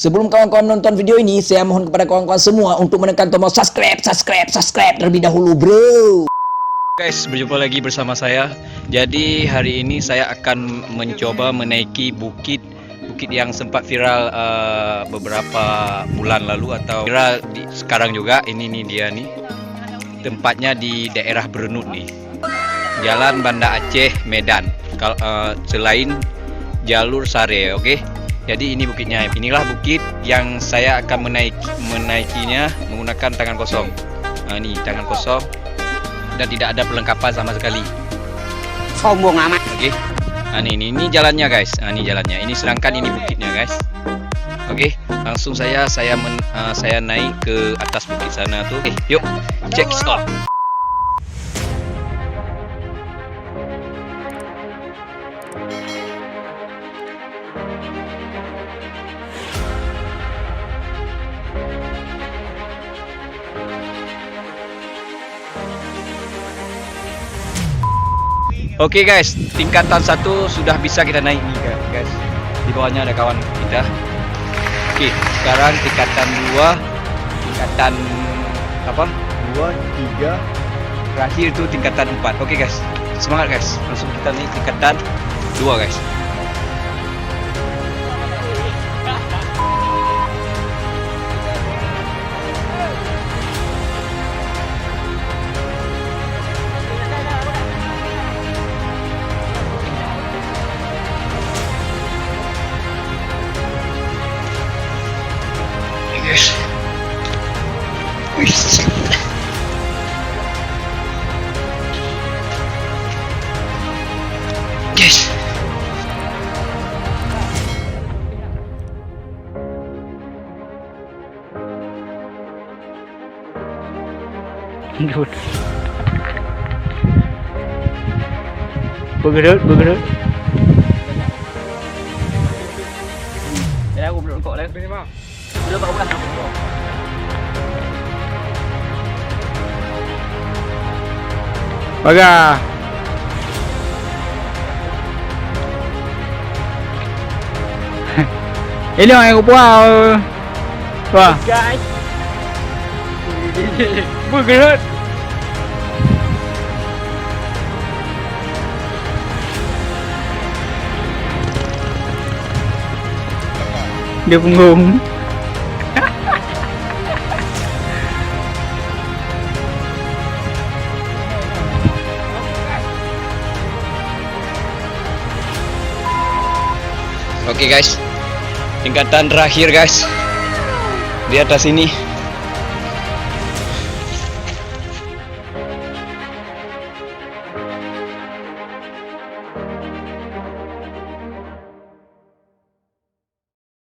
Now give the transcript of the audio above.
Sebelum kawan-kawan menonton video ini, saya mohon kepada kawan-kawan semua untuk menekan tombol subscribe terlebih dahulu, bro. Guys, berjumpa lagi bersama saya. Jadi hari ini saya akan mencoba menaiki bukit yang sempat viral beberapa bulan lalu atau viral sekarang juga. Ini nih dia nih. Tempatnya di daerah Berenut nih. Jalan Banda Aceh, Medan. Selain jalur Sare, oke? Jadi ini bukitnya. Inilah bukit yang saya akan menaikinya menggunakan tangan kosong. Ini tangan kosong dan tidak ada perlengkapan sama sekali. Sombong amat. Oke. Ini jalannya guys. Ini jalannya. Ini sedangkan ini bukitnya guys. Oke, langsung saya naik ke atas bukit sana tuh. Yuk, check it out. Oke guys, tingkatan 1 sudah bisa kita naik nih guys. Di bawahnya ada kawan kita. Oke, sekarang tingkatan 2, tingkatan apa? 2, 3, terakhir itu tingkatan 4. Oke guys, semangat guys. Langsung kita naik tingkatan 2 guys. Yes. Yes. Good. Bergerak. Để aku belum kok lagi ni mah. Sudah bukan. Baga. Ini yang aku buat. Wah. Guys. Bergerak. Dia punggung. Oke guys, tingkatan terakhir guys. Di atas ini